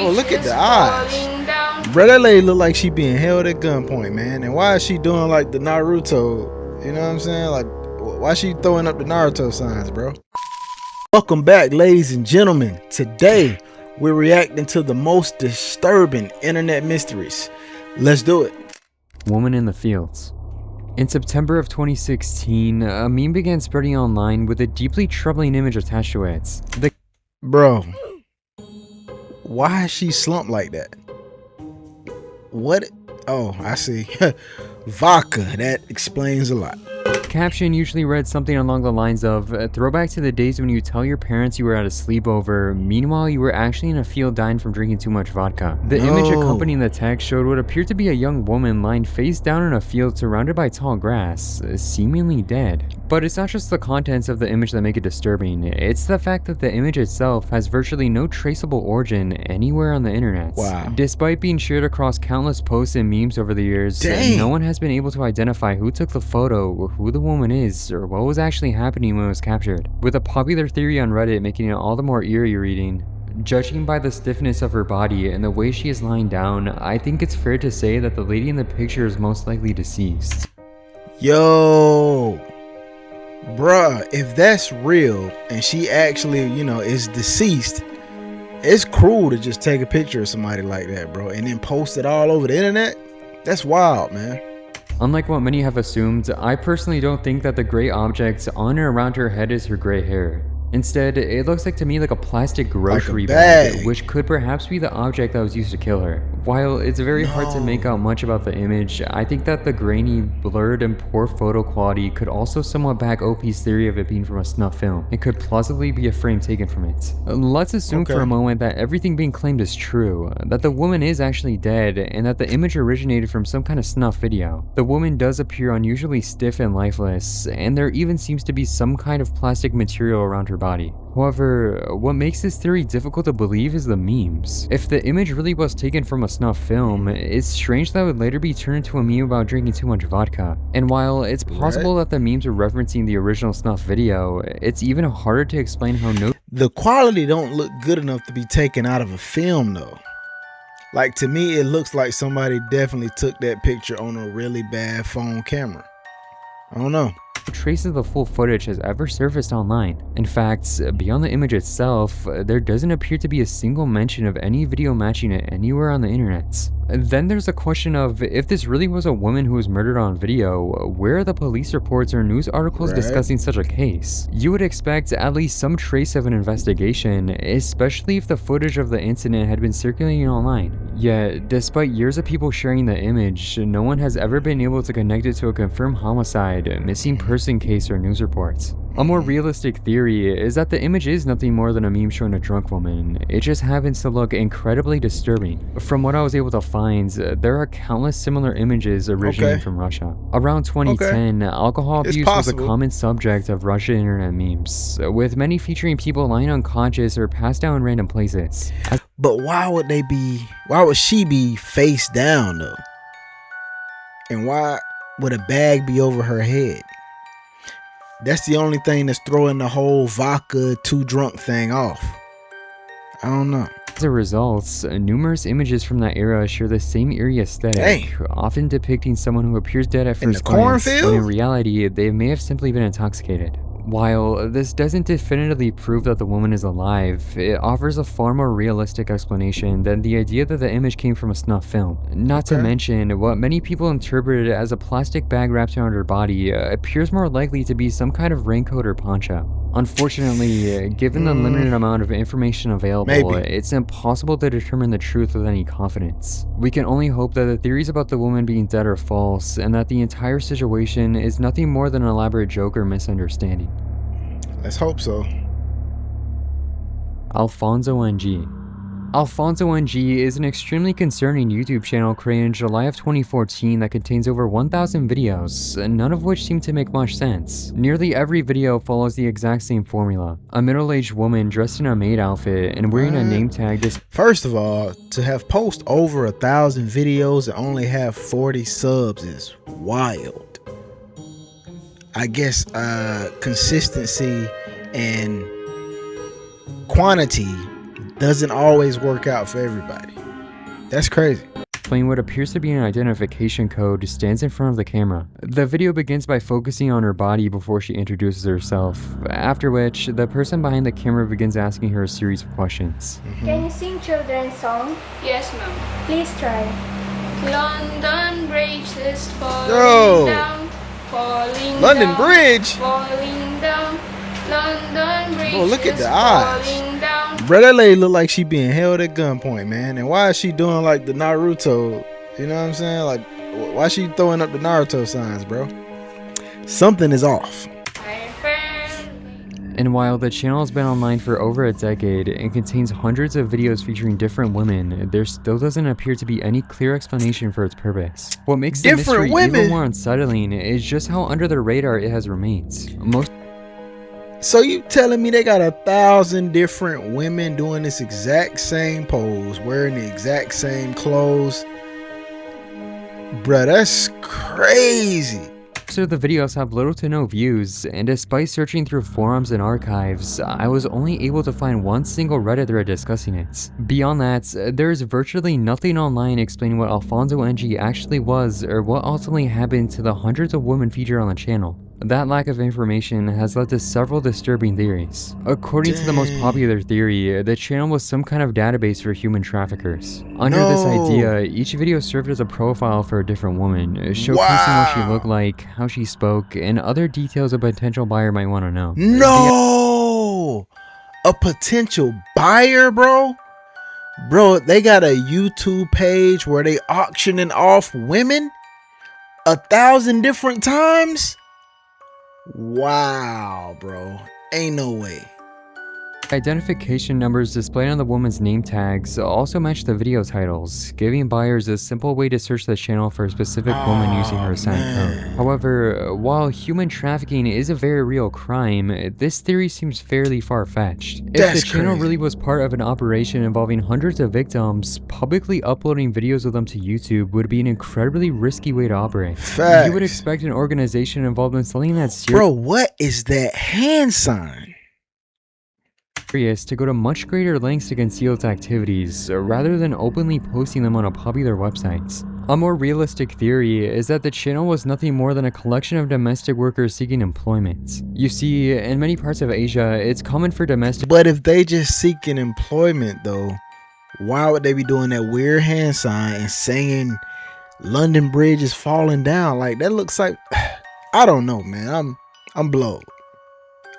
Bro, look at the eyes. Bro, that lady look like she being held at gunpoint, man. And why is she doing like the Naruto? You know what I'm saying? Like, why is she throwing up the Naruto signs, bro? Welcome back, ladies and gentlemen. Today, we're reacting to the most disturbing internet mysteries. Let's do it. Woman in the fields. In September of 2016, a meme began spreading online with a deeply troubling image attached to it. Bro, why is she slumped like that? What? Oh, I see. Vodka. That explains a lot. Caption usually read something along the lines of, throwback to the days when you tell your parents you were at a sleepover, meanwhile you were actually in a field dying from drinking too much vodka. The image accompanying the text showed what appeared to be a young woman lying face down in a field surrounded by tall grass, seemingly dead. But it's not just the contents of the image that make it disturbing, it's the fact that the image itself has virtually no traceable origin anywhere on the internet. Wow. Despite being shared across countless posts and memes over the years, no one has been able to identify who took the photo, who the woman is, or what was actually happening when it was captured, with a popular theory on Reddit making it all the more eerie reading. Judging by the stiffness of her body and the way she is lying down, I think it's fair to say that the lady in the picture is most likely deceased. Yo, bruh, if that's real and she actually, is deceased, it's cruel to just take a picture of somebody like that, bro, and then post it all over the internet. That's wild, man. Unlike what many have assumed, I personally don't think that the gray object on or around her head is her gray hair. Instead, it looks like to me like a plastic grocery bag, which could perhaps be the object that was used to kill her. While it's very hard to make out much about the image, I think that the grainy, blurred, and poor photo quality could also somewhat back OP's theory of it being from a snuff film. It could plausibly be a frame taken from it. Let's assume for a moment that everything being claimed is true, that the woman is actually dead, and that the image originated from some kind of snuff video. The woman does appear unusually stiff and lifeless, and there even seems to be some kind of plastic material around her body. However, what makes this theory difficult to believe is the memes. If the image really was taken from a snuff film, it's strange that it would later be turned into a meme about drinking too much vodka. And while it's possible that the memes are referencing the original snuff video, it's even harder to explain how the quality don't look good enough to be taken out of a film though. Like, to me, it looks like somebody definitely took that picture on a really bad phone camera. I don't know. Trace of the full footage has ever surfaced online. In fact, beyond the image itself, there doesn't appear to be a single mention of any video matching it anywhere on the internet. Then there's the question of, if this really was a woman who was murdered on video, where are the police reports or news articles discussing such a case? You would expect at least some trace of an investigation, especially if the footage of the incident had been circulating online. Yet, despite years of people sharing the image, no one has ever been able to connect it to a confirmed homicide, missing person case, or news reports. A more realistic theory is that the image is nothing more than a meme showing a drunk woman. It just happens to look incredibly disturbing. From what I was able to find, there are countless similar images originating from Russia. Around 2010, alcohol abuse was a common subject of Russian internet memes, with many featuring people lying unconscious or passed out in random places. But why would she be face down though? And why would a bag be over her head? That's the only thing that's throwing the whole vodka too drunk thing off. I don't know. As a result, numerous images from that era share the same eerie aesthetic, often depicting someone who appears dead at first glance, when in reality, they may have simply been intoxicated. While this doesn't definitively prove that the woman is alive, it offers a far more realistic explanation than the idea that the image came from a snuff film. Not to mention, what many people interpreted as a plastic bag wrapped around her body appears more likely to be some kind of raincoat or poncho. Unfortunately, given the limited amount of information available, it's impossible to determine the truth with any confidence. We can only hope that the theories about the woman being dead are false, and that the entire situation is nothing more than an elaborate joke or misunderstanding. Let's hope so. Alfonso NG. Alfonso NG is an extremely concerning YouTube channel created in July of 2014 that contains over 1,000 videos, none of which seem to make much sense. Nearly every video follows the exact same formula. A middle-aged woman dressed in a maid outfit and wearing a name tag. First of all, to have posted over 1,000 videos and only have 40 subs is wild. I guess consistency and quantity doesn't always work out for everybody. That's crazy. Playing what appears to be an identification code stands in front of the camera. The video begins by focusing on her body before she introduces herself, after which the person behind the camera begins asking her a series of questions. Can you sing children's song? Yes, ma'am. Please try. London Bridge is falling down, falling London down, Bridge? falling down. London Bridge Oh, look at is the eyes. falling down. Bro, that lady look like she being held at gunpoint, man. And why is she doing like the Naruto? You know what I'm saying? Like, why is she throwing up the Naruto signs, bro? Something is off. And while the channel has been online for over a decade and contains hundreds of videos featuring different women, there still doesn't appear to be any clear explanation for its purpose. What makes the mystery even more unsettling is just how under the radar it has remained. So you telling me they got 1,000 different women doing this exact same pose, wearing the exact same clothes? Bruh, that's crazy. So the videos have little to no views, and despite searching through forums and archives, I was only able to find one single Reddit thread discussing it. Beyond that, there is virtually nothing online explaining what Alfonso NG actually was or what ultimately happened to the hundreds of women featured on the channel. That lack of information has led to several disturbing theories. According to the most popular theory, the channel was some kind of database for human traffickers. Under this idea, each video served as a profile for a different woman, showcasing what she looked like, how she spoke, and other details a potential buyer might want to know. No! A potential buyer, bro? Bro, they got a YouTube page where they auctioning off women 1,000 different times? Wow, bro. Ain't no way. Identification numbers displayed on the woman's name tags also match the video titles, giving buyers a simple way to search the channel for a specific woman using her assigned code. However, while human trafficking is a very real crime, this theory seems fairly far-fetched. If the channel really was part of an operation involving hundreds of victims, publicly uploading videos of them to YouTube would be an incredibly risky way to operate. Facts. You would expect an organization involved in something that's Bro, what is that hand sign? to go to much greater lengths to conceal its activities, rather than openly posting them on a popular website. A more realistic theory is that the channel was nothing more than a collection of domestic workers seeking employment. You see, in many parts of Asia, it's common for domestic— But if they just seeking employment though, why would they be doing that weird hand sign and saying London Bridge is falling down? Like, that looks like, I don't know, man. I'm blowed.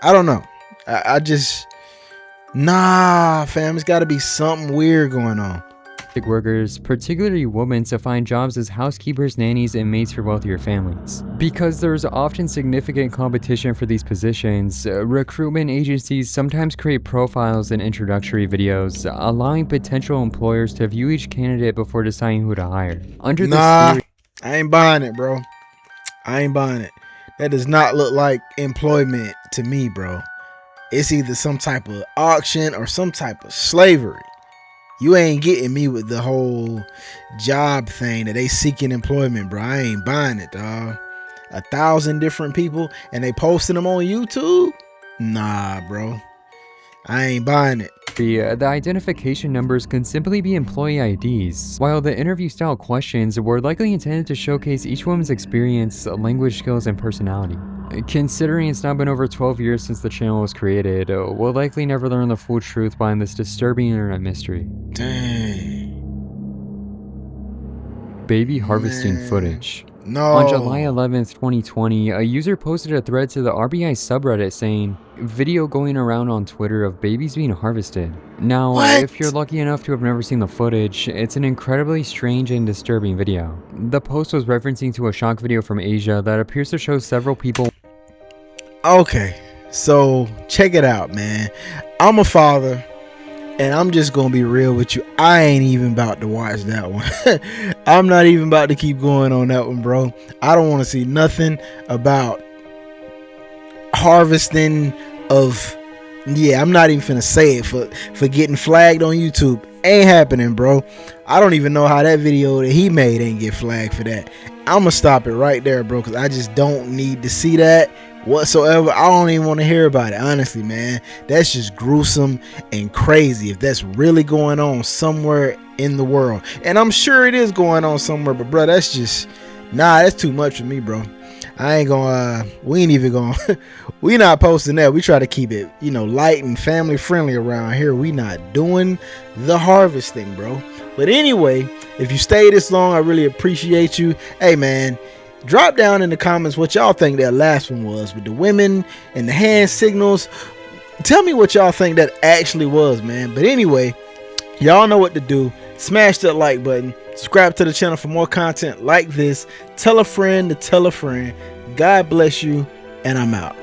I don't know. I just, nah, fam, it's gotta be something weird going on. workers, particularly women, to find jobs as housekeepers, nannies, and maids for wealthier families. Because there's often significant competition for these positions, recruitment agencies sometimes create profiles and introductory videos, allowing potential employers to view each candidate before deciding who to hire. Under this theory, I ain't buying it, bro. I ain't buying it. That does not look like employment to me, bro. It's either some type of auction or some type of slavery. You ain't getting me with the whole job thing that they seeking employment, bro. I ain't buying it, dog. 1,000 different people and they posting them on YouTube? Nah, bro. I ain't buying it. The identification numbers can simply be employee IDs, while the interview-style questions were likely intended to showcase each woman's experience, language skills, and personality. Considering it's now been over 12 years since the channel was created, we'll likely never learn the full truth behind this disturbing internet mystery. Dang. Baby harvesting footage. No. On July 11th, 2020, a user posted a thread to the RBI subreddit saying, "Video going around on Twitter of babies being harvested." Now, if you're lucky enough to have never seen the footage, it's an incredibly strange and disturbing video. The post was referencing to a shock video from Asia that appears to show several people— Okay, so check it out, man. I'm a father, and I'm just gonna be real with you. I ain't even about to watch that one. I'm not even about to keep going on that one, bro. I don't want to see nothing about harvesting of, yeah, I'm not even finna say it for getting flagged on YouTube. Ain't happening, bro. I don't even know how that video that he made ain't get flagged for that. I'm gonna stop it right there, bro, because I just don't need to see that. whatsoever. I don't even want to hear about it, honestly, man. That's just gruesome and crazy if that's really going on somewhere in the world. And I'm sure it is going on somewhere, but bro, that's just, that's too much for me, bro. I ain't gonna, we ain't even gonna, we not posting that. We try to keep it, light and family friendly around here. We not doing the harvesting, bro. But anyway, if you stay this long, I really appreciate you. Hey, man, drop down in the comments what y'all think that last one was with the women and the hand signals. Tell me what y'all think that actually was, man. But anyway, y'all know what to do. Smash that like button. Subscribe to the channel for more content like this. Tell a friend to tell a friend. God bless you, and I'm out.